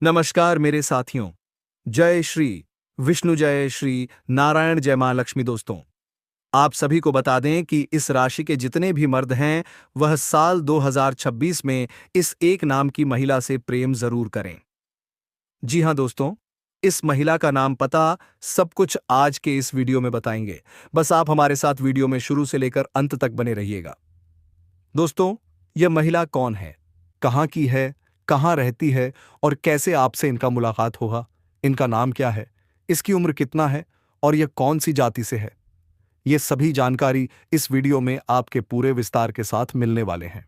नमस्कार मेरे साथियों। जय श्री विष्णु, जय श्री नारायण, जय मां लक्ष्मी। दोस्तों, आप सभी को बता दें कि इस राशि के जितने भी मर्द हैं वह साल 2026 में इस एक नाम की महिला से प्रेम जरूर करें। जी हां दोस्तों, इस महिला का नाम, पता, सब कुछ आज के इस वीडियो में बताएंगे। बस आप हमारे साथ वीडियो में शुरू से लेकर अंत तक बने रहिएगा। दोस्तों, यह महिला कौन है, कहाँ की है, कहाँ रहती है और कैसे आपसे इनका मुलाकात होगा, इनका नाम क्या है, इसकी उम्र कितना है और यह कौन सी जाति से है, ये सभी जानकारी इस वीडियो में आपके पूरे विस्तार के साथ मिलने वाले हैं।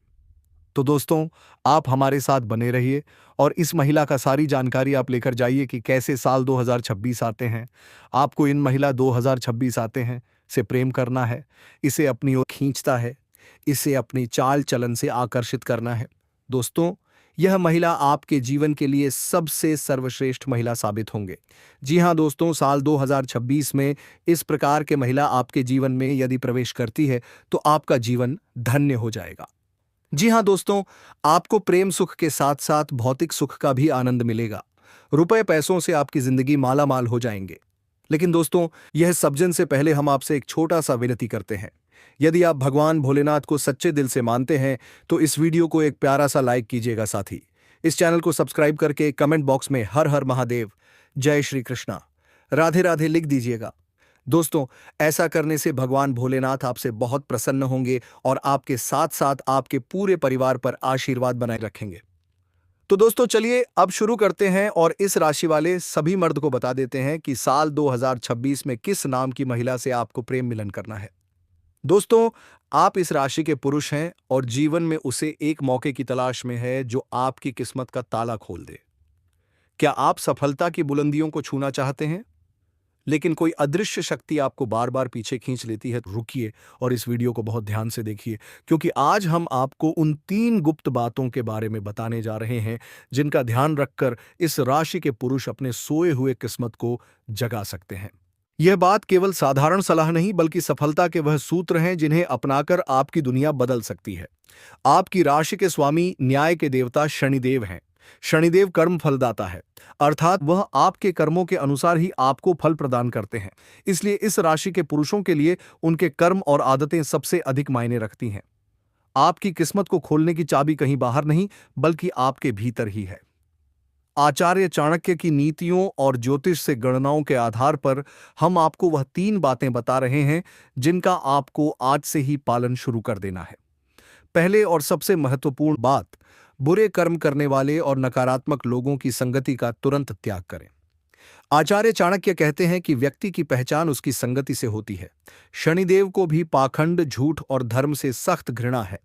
तो दोस्तों, आप हमारे साथ बने रहिए और इस महिला का सारी जानकारी आप लेकर जाइए कि कैसे साल 2026 आते हैं। आपको इन महिला 2026 आते हैं से प्रेम करना है, इसे अपनी ओर खींचता है, इसे अपनी चाल चलन से आकर्षित करना है। दोस्तों, यह महिला आपके जीवन के लिए सबसे सर्वश्रेष्ठ महिला साबित होंगे। जी हां दोस्तों, साल 2026 में इस प्रकार के महिला आपके जीवन में यदि प्रवेश करती है तो आपका जीवन धन्य हो जाएगा। जी हां दोस्तों, आपको प्रेम सुख के साथ साथ भौतिक सुख का भी आनंद मिलेगा। रुपए पैसों से आपकी जिंदगी माला माल हो जाएंगे। लेकिन दोस्तों, यह सब जन से पहले हम आपसे एक छोटा सा विनती करते हैं। यदि आप भगवान भोलेनाथ को सच्चे दिल से मानते हैं तो इस वीडियो को एक प्यारा सा लाइक कीजिएगा। साथ ही इस चैनल को सब्सक्राइब करके कमेंट बॉक्स में हर हर महादेव, जय श्री कृष्णा, राधे राधे लिख दीजिएगा। दोस्तों, ऐसा करने से भगवान भोलेनाथ आपसे बहुत प्रसन्न होंगे और आपके साथ साथ आपके पूरे परिवार पर आशीर्वाद बनाए रखेंगे। तो दोस्तों, चलिए अब शुरू करते हैं और इस राशि वाले सभी मर्द को बता देते हैं कि साल 2026 में किस नाम की महिला से आपको प्रेम मिलन करना है। दोस्तों, आप इस राशि के पुरुष हैं और जीवन में उसे एक मौके की तलाश में है जो आपकी किस्मत का ताला खोल दे। क्या आप सफलता की बुलंदियों को छूना चाहते हैं, लेकिन कोई अदृश्य शक्ति आपको बार बार पीछे खींच लेती है? तो रुकिए और इस वीडियो को बहुत ध्यान से देखिए, क्योंकि आज हम आपको उन 3 गुप्त बातों के बारे में बताने जा रहे हैं जिनका ध्यान रखकर इस राशि के पुरुष अपने सोए हुए किस्मत को जगा सकते हैं। यह बात केवल साधारण सलाह नहीं, बल्कि सफलता के वह सूत्र हैं जिन्हें अपनाकर आपकी दुनिया बदल सकती है। आपकी राशि के स्वामी न्याय के देवता शनिदेव हैं। शनिदेव कर्म फलदाता है, अर्थात वह आपके कर्मों के अनुसार ही आपको फल प्रदान करते हैं। इसलिए इस राशि के पुरुषों के लिए उनके कर्म और आदतें सबसे अधिक मायने रखती हैं। आपकी किस्मत को खोलने की चाबी कहीं बाहर नहीं, बल्कि आपके भीतर ही है। आचार्य चाणक्य की नीतियों और ज्योतिष से गणनाओं के आधार पर हम आपको वह 3 बातें बता रहे हैं जिनका आपको आज से ही पालन शुरू कर देना है। पहले और सबसे महत्वपूर्ण बात, बुरे कर्म करने वाले और नकारात्मक लोगों की संगति का तुरंत त्याग करें। आचार्य चाणक्य कहते हैं कि व्यक्ति की पहचान उसकी संगति से होती है। शनिदेव को भी पाखंड, झूठ और धर्म से सख्त घृणा है।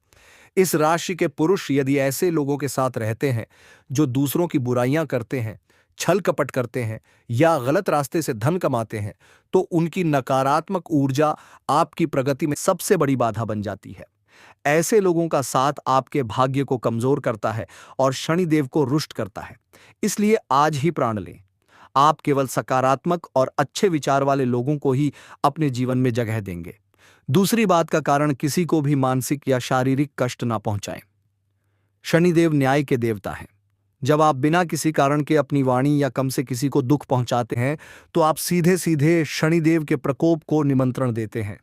इस राशि के पुरुष यदि ऐसे लोगों के साथ रहते हैं जो दूसरों की बुराइयां करते हैं, छल कपट करते हैं या गलत रास्ते से धन कमाते हैं, तो उनकी नकारात्मक ऊर्जा आपकी प्रगति में सबसे बड़ी बाधा बन जाती है। ऐसे लोगों का साथ आपके भाग्य को कमजोर करता है और शनिदेव को रुष्ट करता है। इसलिए आज ही प्रण लें। आप केवल सकारात्मक और अच्छे विचार वाले लोगों को ही अपने जीवन में जगह देंगे। दूसरी बात का कारण, किसी को भी मानसिक या शारीरिक कष्ट ना पहुंचाएं। शनिदेव न्याय के देवता हैं। जब आप बिना किसी कारण के अपनी वाणी या कम से किसी को दुख पहुंचाते हैं तो आप सीधे सीधे शनिदेव के प्रकोप को निमंत्रण देते हैं।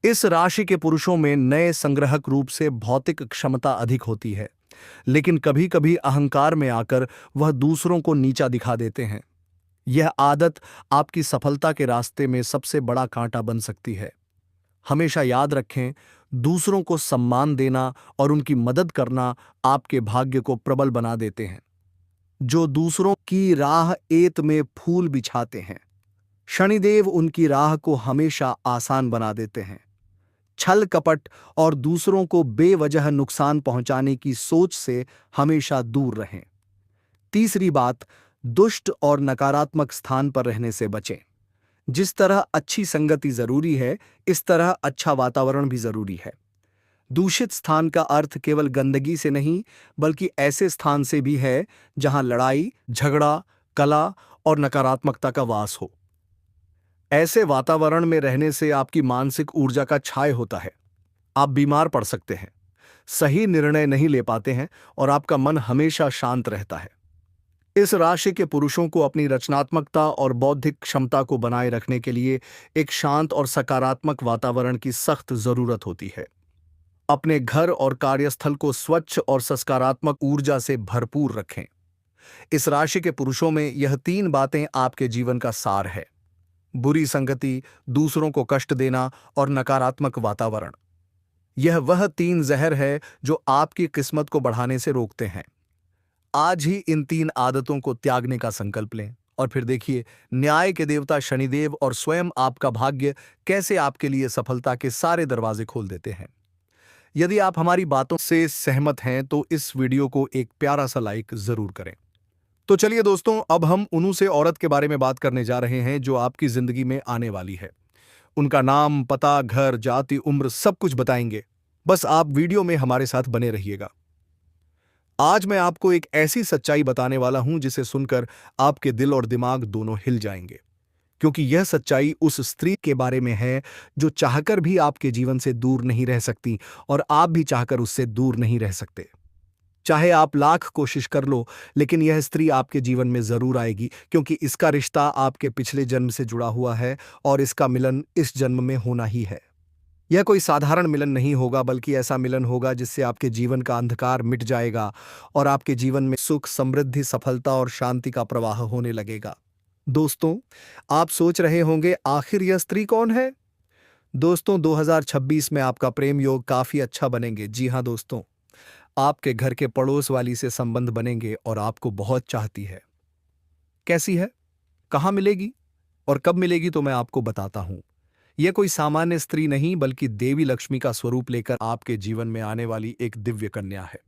इस राशि के पुरुषों में नए संग्रहक रूप से भौतिक क्षमता अधिक होती है, लेकिन कभी कभी अहंकार में आकर वह दूसरों को नीचा दिखा देते हैं। यह आदत आपकी सफलता के रास्ते में सबसे बड़ा कांटा बन सकती है। हमेशा याद रखें, दूसरों को सम्मान देना और उनकी मदद करना आपके भाग्य को प्रबल बना देते हैं। जो दूसरों की राह एत में फूल बिछाते हैं, शनिदेव उनकी राह को हमेशा आसान बना देते हैं। छल कपट और दूसरों को बेवजह नुकसान पहुंचाने की सोच से हमेशा दूर रहें। तीसरी बात, दुष्ट और नकारात्मक स्थान पर रहने से बचें। जिस तरह अच्छी संगति जरूरी है, इस तरह अच्छा वातावरण भी जरूरी है। दूषित स्थान का अर्थ केवल गंदगी से नहीं, बल्कि ऐसे स्थान से भी है जहां लड़ाई, झगड़ा, कला और नकारात्मकता का वास हो। ऐसे वातावरण में रहने से आपकी मानसिक ऊर्जा का क्षय होता है। आप बीमार पड़ सकते हैं, सही निर्णय नहीं ले पाते हैं और आपका मन हमेशा शांत रहता है। इस राशि के पुरुषों को अपनी रचनात्मकता और बौद्धिक क्षमता को बनाए रखने के लिए एक शांत और सकारात्मक वातावरण की सख्त जरूरत होती है। अपने घर और कार्यस्थल को स्वच्छ और सकारात्मक ऊर्जा से भरपूर रखें। इस राशि के पुरुषों में यह तीन बातें आपके जीवन का सार है: बुरी संगति, दूसरों को कष्ट देना और नकारात्मक वातावरण। यह वह तीन जहर है जो आपकी किस्मत को बढ़ाने से रोकते हैं। आज ही इन तीन आदतों को त्यागने का संकल्प लें और फिर देखिए न्याय के देवता शनिदेव और स्वयं आपका भाग्य कैसे आपके लिए सफलता के सारे दरवाजे खोल देते हैं। यदि आप हमारी बातों से सहमत हैं तो इस वीडियो को एक प्यारा सा लाइक जरूर करें। तो चलिए दोस्तों, अब हम उन्हीं से औरत के बारे में बात करने जा रहे हैं जो आपकी जिंदगी में आने वाली है। उनका नाम, पता, घर, जाति, उम्र सब कुछ बताएंगे। बस आप वीडियो में हमारे साथ बने रहिएगा। आज मैं आपको एक ऐसी सच्चाई बताने वाला हूं जिसे सुनकर आपके दिल और दिमाग दोनों हिल जाएंगे, क्योंकि यह सच्चाई उस स्त्री के बारे में है जो चाहकर भी आपके जीवन से दूर नहीं रह सकती और आप भी चाहकर उससे दूर नहीं रह सकते। चाहे आप लाख कोशिश कर लो, लेकिन यह स्त्री आपके जीवन में जरूर आएगी, क्योंकि इसका रिश्ता आपके पिछले जन्म से जुड़ा हुआ है और इसका मिलन इस जन्म में होना ही है। यह कोई साधारण मिलन नहीं होगा, बल्कि ऐसा मिलन होगा जिससे आपके जीवन का अंधकार मिट जाएगा और आपके जीवन में सुख, समृद्धि, सफलता और शांति का प्रवाह होने लगेगा। दोस्तों, आप सोच रहे होंगे आखिर यह स्त्री कौन है? दोस्तों, 2026 में आपका प्रेम योग काफी अच्छा बनेंगे। जी हाँ दोस्तों, आपके घर के पड़ोस वाली से संबंध बनेंगे और आपको बहुत चाहती है। कैसी है, कहाँ मिलेगी और कब मिलेगी, तो मैं आपको बताता हूं। यह कोई सामान्य स्त्री नहीं, बल्कि देवी लक्ष्मी का स्वरूप लेकर आपके जीवन में आने वाली एक दिव्य कन्या है।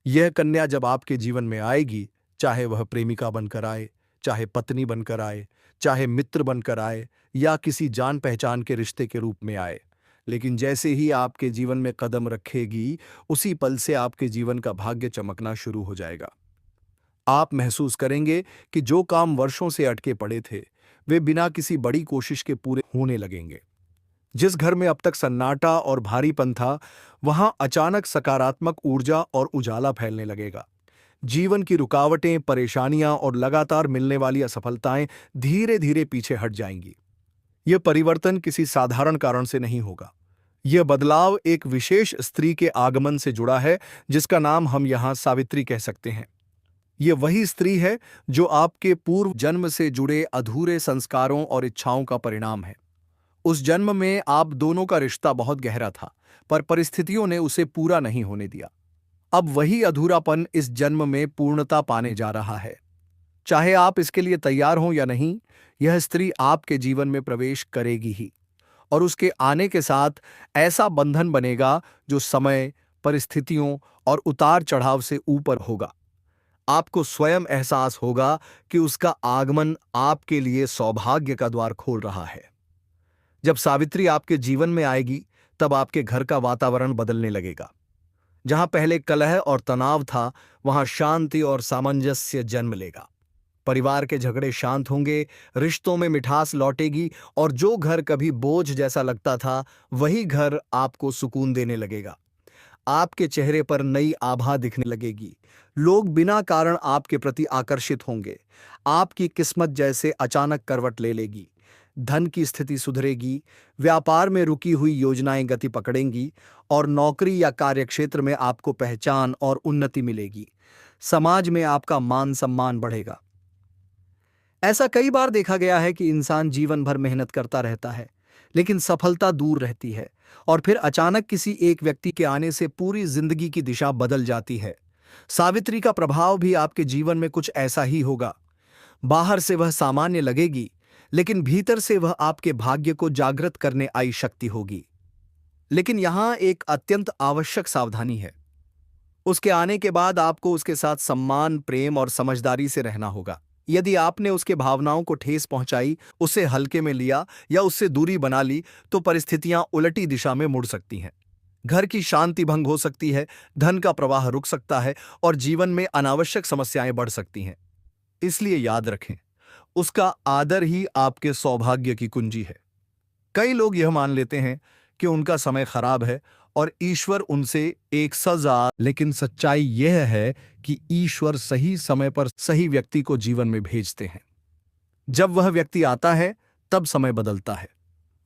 यह कन्या जब आपके जीवन में आएगी, चाहे वह प्रेमिका बनकर आए, चाहे पत्नी बनकर आए, चाहे मित्र बनकर आए या किसी जान पहचान के रिश्ते के रूप में आए, लेकिन जैसे ही आपके जीवन में कदम रखेगी, उसी पल से आपके जीवन का भाग्य चमकना शुरू हो जाएगा। आप महसूस करेंगे कि जो काम वर्षों से अटके पड़े थे, वे बिना किसी बड़ी कोशिश के पूरे होने लगेंगे। जिस घर में अब तक सन्नाटा और भारीपन था, वहां अचानक सकारात्मक ऊर्जा और उजाला फैलने लगेगा। जीवन की रुकावटें, परेशानियां और लगातार मिलने वाली असफलताएं धीरे धीरे पीछे हट जाएंगी। यह परिवर्तन किसी साधारण कारण से नहीं होगा। यह बदलाव एक विशेष स्त्री के आगमन से जुड़ा है, जिसका नाम हम यहां सावित्री कह सकते हैं। यह वही स्त्री है जो आपके पूर्व जन्म से जुड़े अधूरे संस्कारों और इच्छाओं का परिणाम है। उस जन्म में आप दोनों का रिश्ता बहुत गहरा था, पर परिस्थितियों ने उसे पूरा नहीं होने दिया। अब वही अधूरापन इस जन्म में पूर्णता पाने जा रहा है। चाहे आप इसके लिए तैयार हों या नहीं, यह स्त्री आपके जीवन में प्रवेश करेगी ही, और उसके आने के साथ ऐसा बंधन बनेगा जो समय, परिस्थितियों और उतार चढ़ाव से ऊपर होगा। आपको स्वयं एहसास होगा कि उसका आगमन आपके लिए सौभाग्य का द्वार खोल रहा है। जब सावित्री आपके जीवन में आएगी, तब आपके घर का वातावरण बदलने लगेगा। जहां पहले कलह और तनाव था, वहां शांति और सामंजस्य जन्म लेगा। परिवार के झगड़े शांत होंगे, रिश्तों में मिठास लौटेगी और जो घर कभी बोझ जैसा लगता था, वही घर आपको सुकून देने लगेगा। आपके चेहरे पर नई आभा दिखने लगेगी। लोग बिना कारण आपके प्रति आकर्षित होंगे। आपकी किस्मत जैसे अचानक करवट ले लेगी। धन की स्थिति सुधरेगी, व्यापार में रुकी हुई योजनाएं गति पकड़ेंगी और नौकरी या कार्यक्षेत्र में आपको पहचान और उन्नति मिलेगी। समाज में आपका मान सम्मान बढ़ेगा। ऐसा कई बार देखा गया है कि इंसान जीवन भर मेहनत करता रहता है, लेकिन सफलता दूर रहती है और फिर अचानक किसी एक व्यक्ति के आने से पूरी जिंदगी की दिशा बदल जाती है। सावित्री का प्रभाव भी आपके जीवन में कुछ ऐसा ही होगा। बाहर से वह सामान्य लगेगी, लेकिन भीतर से वह आपके भाग्य को जागृत करने आई शक्ति होगी। लेकिन यहां एक अत्यंत आवश्यक सावधानी है। उसके आने के बाद आपको उसके साथ सम्मान, प्रेम और समझदारी से रहना होगा। यदि आपने उसके भावनाओं को ठेस पहुंचाई, उसे हल्के में लिया या उससे दूरी बना ली, तो परिस्थितियां उलटी दिशा में मुड़ सकती हैं। घर की शांति भंग हो सकती है, धन का प्रवाह रुक सकता है और जीवन में अनावश्यक समस्याएं बढ़ सकती हैं। इसलिए याद रखें, उसका आदर ही आपके सौभाग्य की कुंजी है। कई लोग यह मान लेते हैं कि उनका समय खराब है और ईश्वर उनसे एक सजा। लेकिन सच्चाई यह है कि ईश्वर सही समय पर सही व्यक्ति को जीवन में भेजते हैं। जब वह व्यक्ति आता है तब समय बदलता है।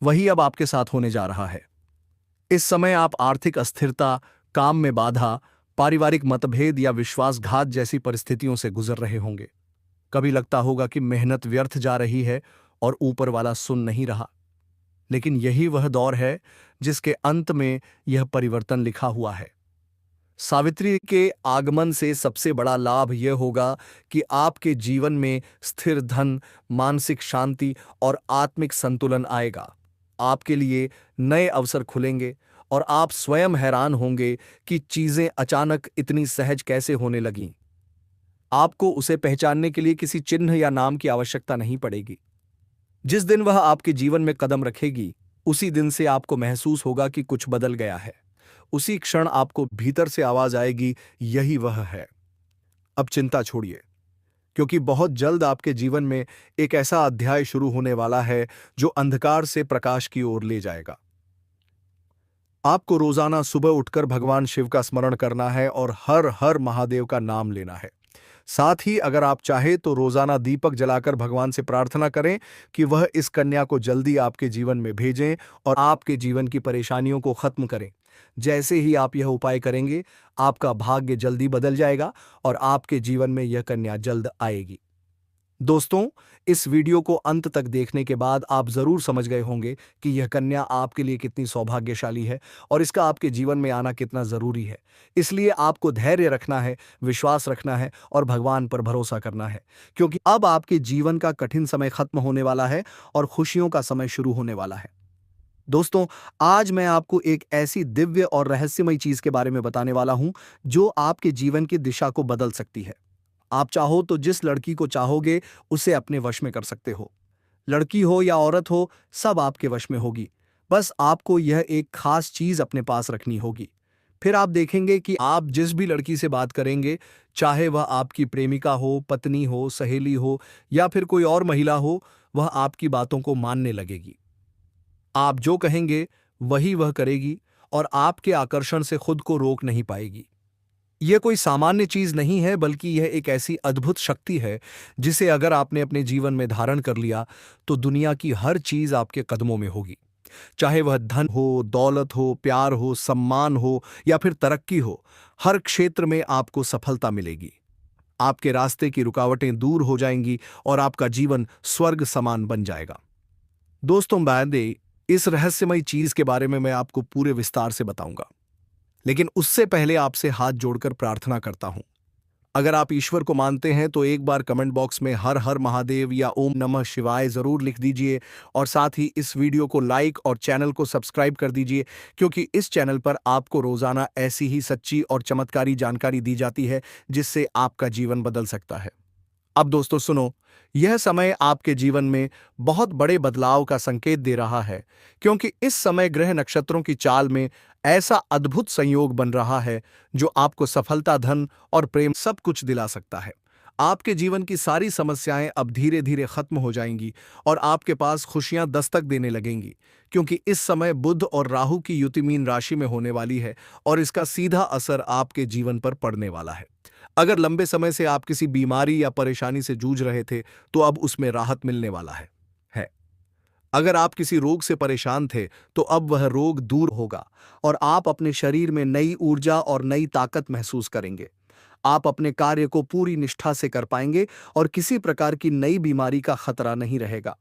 वही अब आपके साथ होने जा रहा है। इस समय आप आर्थिक अस्थिरता, काम में बाधा, पारिवारिक मतभेद या विश्वासघात जैसी परिस्थितियों से गुजर रहे होंगे। कभी लगता होगा कि मेहनत व्यर्थ जा रही है और ऊपर वाला सुन नहीं रहा। लेकिन यही वह दौर है जिसके अंत में यह परिवर्तन लिखा हुआ है। सावित्री के आगमन से सबसे बड़ा लाभ यह होगा कि आपके जीवन में स्थिर धन, मानसिक शांति और आत्मिक संतुलन आएगा। आपके लिए नए अवसर खुलेंगे और आप स्वयं हैरान होंगे कि चीजें अचानक इतनी सहज कैसे होने लगीं। आपको उसे पहचानने के लिए किसी चिन्ह या नाम की आवश्यकता नहीं पड़ेगी। जिस दिन वह आपके जीवन में कदम रखेगी, उसी दिन से आपको महसूस होगा कि कुछ बदल गया है। उसी क्षण आपको भीतर से आवाज आएगी, यही वह है। अब चिंता छोड़िए, क्योंकि बहुत जल्द आपके जीवन में एक ऐसा अध्याय शुरू होने वाला है जो अंधकार से प्रकाश की ओर ले जाएगा। आपको रोजाना सुबह उठकर भगवान शिव का स्मरण करना है और हर हर महादेव का नाम लेना है। साथ ही अगर आप चाहें तो रोजाना दीपक जलाकर भगवान से प्रार्थना करें कि वह इस कन्या को जल्दी आपके जीवन में भेजें और आपके जीवन की परेशानियों को खत्म करें। जैसे ही आप यह उपाय करेंगे, आपका भाग्य जल्दी बदल जाएगा और आपके जीवन में यह कन्या जल्द आएगी। दोस्तों, इस वीडियो को अंत तक देखने के बाद आप जरूर समझ गए होंगे कि यह कन्या आपके लिए कितनी सौभाग्यशाली है और इसका आपके जीवन में आना कितना जरूरी है। इसलिए आपको धैर्य रखना है, विश्वास रखना है और भगवान पर भरोसा करना है, क्योंकि अब आपके जीवन का कठिन समय खत्म होने वाला है और खुशियों का समय शुरू होने वाला है। दोस्तों, आज मैं आपको एक ऐसी दिव्य और रहस्यमयी चीज के बारे में बताने वाला हूं जो आपके जीवन की दिशा को बदल सकती है। आप चाहो तो जिस लड़की को चाहोगे उसे अपने वश में कर सकते हो। लड़की हो या औरत हो, सब आपके वश में होगी। बस आपको यह एक खास चीज अपने पास रखनी होगी। फिर आप देखेंगे कि आप जिस भी लड़की से बात करेंगे, चाहे वह आपकी प्रेमिका हो, पत्नी हो, सहेली हो या फिर कोई और महिला हो, वह आपकी बातों को मानने लगेगी। आप जो कहेंगे वही वह करेगी और आपके आकर्षण से खुद को रोक नहीं पाएगी। यह कोई सामान्य चीज नहीं है, बल्कि यह एक ऐसी अद्भुत शक्ति है जिसे अगर आपने अपने जीवन में धारण कर लिया तो दुनिया की हर चीज आपके कदमों में होगी। चाहे वह धन हो, दौलत हो, प्यार हो, सम्मान हो या फिर तरक्की हो, हर क्षेत्र में आपको सफलता मिलेगी। आपके रास्ते की रुकावटें दूर हो जाएंगी और आपका जीवन स्वर्ग समान बन जाएगा। दोस्तों, इस रहस्यमयी चीज के बारे में मैं आपको पूरे विस्तार से बताऊंगा, लेकिन उससे पहले आपसे हाथ जोड़कर प्रार्थना करता हूं। अगर आप ईश्वर को मानते हैं तो एक बार कमेंट बॉक्स में हर हर महादेव या ओम नमः शिवाय जरूर लिख दीजिए और साथ ही इस वीडियो को लाइक और चैनल को सब्सक्राइब कर दीजिए, क्योंकि इस चैनल पर आपको रोजाना ऐसी ही सच्ची और चमत्कारी जानकारी दी जाती है जिससे आपका जीवन बदल सकता है। अब दोस्तों सुनो, यह समय आपके जीवन में बहुत बड़े बदलाव का संकेत दे रहा है, क्योंकि इस समय ग्रह नक्षत्रों की चाल में ऐसा अद्भुत संयोग बन रहा है जो आपको सफलता, धन और प्रेम सब कुछ दिला सकता है। आपके जीवन की सारी समस्याएं अब धीरे धीरे खत्म हो जाएंगी और आपके पास खुशियां दस्तक देने लगेंगी, क्योंकि इस समय बुध और राहु की युति मीन राशि में होने वाली है और इसका सीधा असर आपके जीवन पर पड़ने वाला है। अगर लंबे समय से आप किसी बीमारी या परेशानी से जूझ रहे थे तो अब उसमें राहत मिलने वाला है। अगर आप किसी रोग से परेशान थे तो अब वह रोग दूर होगा और आप अपने शरीर में नई ऊर्जा और नई ताकत महसूस करेंगे। आप अपने कार्य को पूरी निष्ठा से कर पाएंगे और किसी प्रकार की नई बीमारी का खतरा नहीं रहेगा।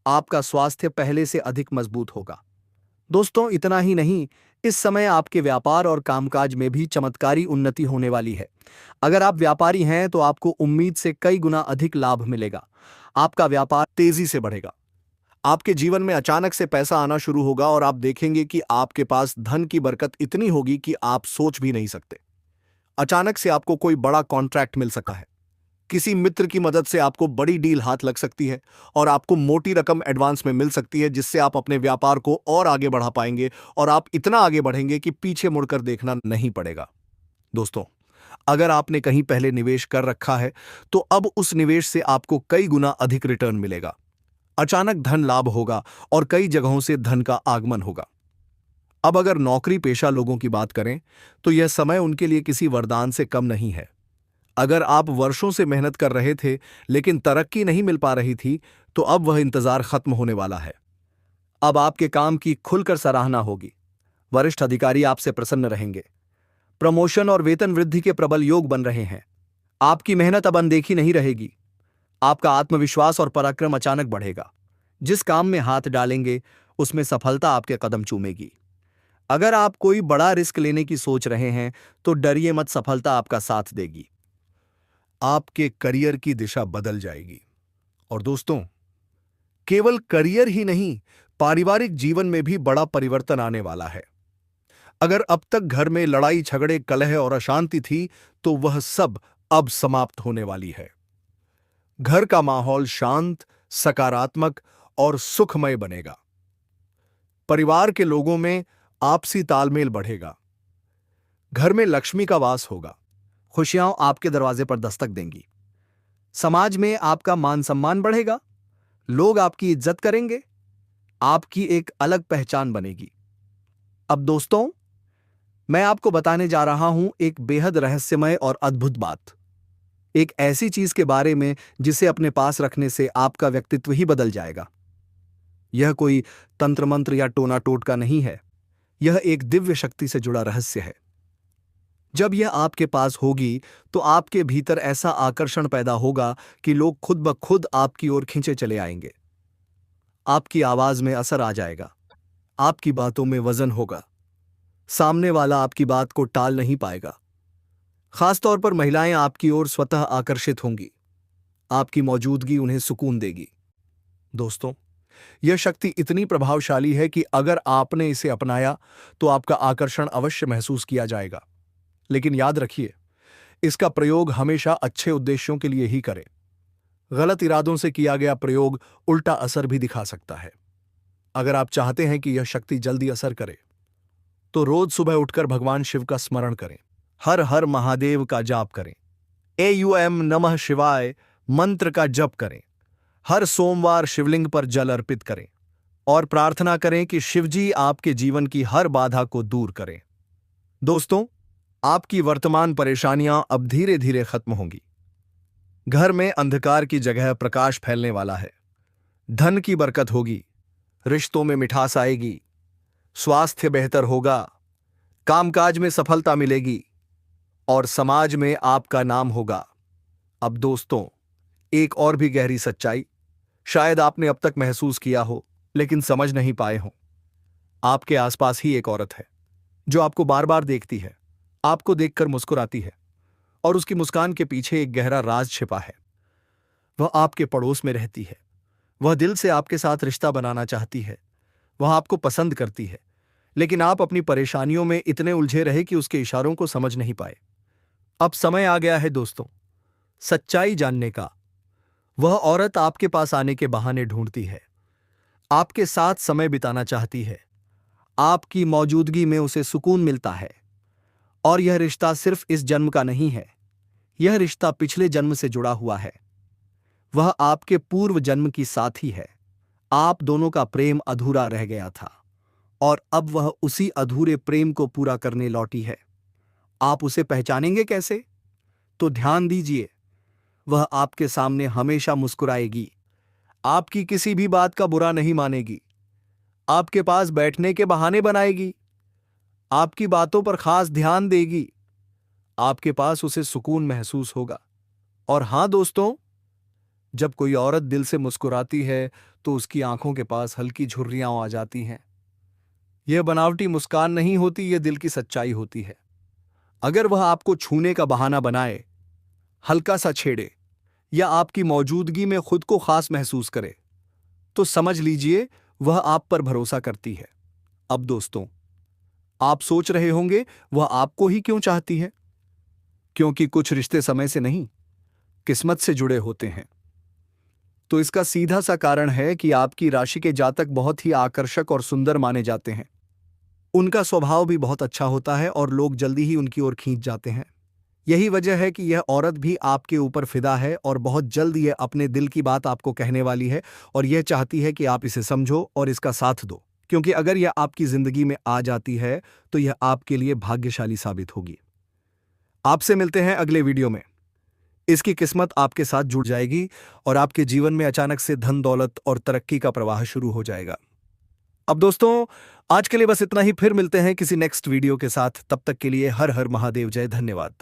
आपका स्वास्थ्य पहले से अधिक मजबूत होगा। दोस्तों, इतना ही नहीं, इस समय आपके व्यापार और कामकाज में भी चमत्कारी उन्नति होने वाली है। अगर आप व्यापारी हैं तो आपको उम्मीद से कई गुना अधिक लाभ मिलेगा। आपका व्यापार तेजी से बढ़ेगा। आपके जीवन में अचानक से पैसा आना शुरू होगा और आप देखेंगे कि आपके पास धन की बरकत इतनी होगी कि आप सोच भी नहीं सकते। अचानक से आपको कोई बड़ा कॉन्ट्रैक्ट मिल सकता है। किसी मित्र की मदद से आपको बड़ी डील हाथ लग सकती है और आपको मोटी रकम एडवांस में मिल सकती है, जिससे आप अपने व्यापार को और आगे बढ़ा पाएंगे और आप इतना आगे बढ़ेंगे कि पीछे मुड़कर देखना नहीं पड़ेगा। दोस्तों, अगर आपने कहीं पहले निवेश कर रखा है तो अब उस निवेश से आपको कई गुना अधिक रिटर्न मिलेगा। अचानक धन लाभ होगा और कई जगहों से धन का आगमन होगा। अब अगर नौकरी पेशा लोगों की बात करें तो यह समय उनके लिए किसी वरदान से कम नहीं है। अगर आप वर्षों से मेहनत कर रहे थे लेकिन तरक्की नहीं मिल पा रही थी, तो अब वह इंतजार खत्म होने वाला है। अब आपके काम की खुलकर सराहना होगी। वरिष्ठ अधिकारी आपसे प्रसन्न रहेंगे। प्रमोशन और वेतन वृद्धि के प्रबल योग बन रहे हैं। आपकी मेहनत अब अनदेखी नहीं रहेगी। आपका आत्मविश्वास और पराक्रम अचानक बढ़ेगा। जिस काम में हाथ डालेंगे उसमें सफलता आपके कदम चूमेगी। अगर आप कोई बड़ा रिस्क लेने की सोच रहे हैं तो डरिए मत, सफलता आपका साथ देगी। आपके करियर की दिशा बदल जाएगी। और दोस्तों, केवल करियर ही नहीं, पारिवारिक जीवन में भी बड़ा परिवर्तन आने वाला है। अगर अब तक घर में लड़ाई झगड़े कलह और अशांति थी तो वह सब अब समाप्त होने वाली है। घर का माहौल शांत, सकारात्मक और सुखमय बनेगा। परिवार के लोगों में आपसी तालमेल बढ़ेगा। घर में लक्ष्मी का वास होगा। खुशियां आपके दरवाजे पर दस्तक देंगी। समाज में आपका मान सम्मान बढ़ेगा। लोग आपकी इज्जत करेंगे। आपकी एक अलग पहचान बनेगी। अब दोस्तों, मैं आपको बताने जा रहा हूं एक बेहद रहस्यमय और अद्भुत बात। एक ऐसी चीज के बारे में जिसे अपने पास रखने से आपका व्यक्तित्व ही बदल जाएगा। यह कोई तंत्र मंत्र या टोना टोटका नहीं है। यह एक दिव्य शक्ति से जुड़ा रहस्य है। जब यह आपके पास होगी तो आपके भीतर ऐसा आकर्षण पैदा होगा कि लोग खुद ब खुद आपकी ओर खींचे चले आएंगे। आपकी आवाज में असर आ जाएगा। आपकी बातों में वजन होगा। सामने वाला आपकी बात को टाल नहीं पाएगा। खासतौर पर महिलाएं आपकी ओर स्वतः आकर्षित होंगी। आपकी मौजूदगी उन्हें सुकून देगी। दोस्तों, यह शक्ति इतनी प्रभावशाली है कि अगर आपने इसे अपनाया तो आपका आकर्षण अवश्य महसूस किया जाएगा। लेकिन याद रखिए, इसका प्रयोग हमेशा अच्छे उद्देश्यों के लिए ही करें। गलत इरादों से किया गया प्रयोग उल्टा असर भी दिखा सकता है। अगर आप चाहते हैं कि यह शक्ति जल्दी असर करे तो रोज सुबह उठकर भगवान शिव का स्मरण करें। हर हर महादेव का जाप करें। एयूएम नमः शिवाय मंत्र का जप करें। हर सोमवार शिवलिंग पर जल अर्पित करें और प्रार्थना करें कि शिवजी आपके जीवन की हर बाधा को दूर करें। दोस्तों, आपकी वर्तमान परेशानियां अब धीरे धीरे खत्म होंगी। घर में अंधकार की जगह प्रकाश फैलने वाला है। धन की बरकत होगी। रिश्तों में मिठास आएगी। स्वास्थ्य बेहतर होगा। कामकाज में सफलता मिलेगी और समाज में आपका नाम होगा। अब दोस्तों, एक और भी गहरी सच्चाई शायद आपने अब तक महसूस किया हो लेकिन समझ नहीं पाए हो। आपके आसपास ही एक औरत है जो आपको बार बार देखती है, आपको देखकर मुस्कुराती है और उसकी मुस्कान के पीछे एक गहरा राज छिपा है। वह आपके पड़ोस में रहती है। वह दिल से आपके साथ रिश्ता बनाना चाहती है। वह आपको पसंद करती है, लेकिन आप अपनी परेशानियों में इतने उलझे रहे कि उसके इशारों को समझ नहीं पाए। अब समय आ गया है दोस्तों, सच्चाई जानने का। वह औरत आपके पास आने के बहाने ढूंढती है। आपके साथ समय बिताना चाहती है। आपकी मौजूदगी में उसे सुकून मिलता है। और यह रिश्ता सिर्फ इस जन्म का नहीं है। यह रिश्ता पिछले जन्म से जुड़ा हुआ है। वह आपके पूर्व जन्म की साथी है। आप दोनों का प्रेम अधूरा रह गया था और अब वह उसी अधूरे प्रेम को पूरा करने लौटी है। आप उसे पहचानेंगे कैसे? तो ध्यान दीजिए, वह आपके सामने हमेशा मुस्कुराएगी। आपकी किसी भी बात का बुरा नहीं मानेगी। आपके पास बैठने के बहाने बनाएगी। आपकी बातों पर खास ध्यान देगी। आपके पास उसे सुकून महसूस होगा। और हां दोस्तों, जब कोई औरत दिल से मुस्कुराती है तो उसकी आंखों के पास हल्की झुर्रियां आ जाती हैं। यह बनावटी मुस्कान नहीं होती, यह दिल की सच्चाई होती है। अगर वह आपको छूने का बहाना बनाए, हल्का सा छेड़े या आपकी मौजूदगी में खुद को खास महसूस करे, तो समझ लीजिए वह आप पर भरोसा करती है। अब दोस्तों, आप सोच रहे होंगे वह आपको ही क्यों चाहती है? क्योंकि कुछ रिश्ते समय से नहीं, किस्मत से जुड़े होते हैं। तो इसका सीधा सा कारण है कि आपकी राशि के जातक बहुत ही आकर्षक और सुंदर माने जाते हैं। उनका स्वभाव भी बहुत अच्छा होता है और लोग जल्दी ही उनकी ओर खींच जाते हैं। यही वजह है कि यह औरत भी आपके ऊपर फिदा है और बहुत जल्द यह अपने दिल की बात आपको कहने वाली है और यह चाहती है कि आप इसे समझो और इसका साथ दो। क्योंकि अगर यह आपकी जिंदगी में आ जाती है तो यह आपके लिए भाग्यशाली साबित होगी। आपसे मिलते हैं अगले वीडियो में। इसकी किस्मत आपके साथ जुड़ जाएगी और आपके जीवन में अचानक से धन दौलत और तरक्की का प्रवाह शुरू हो जाएगा। अब दोस्तों, आज के लिए बस इतना ही। फिर मिलते हैं किसी नेक्स्ट वीडियो के साथ। तब तक के लिए हर हर महादेव, जय, धन्यवाद।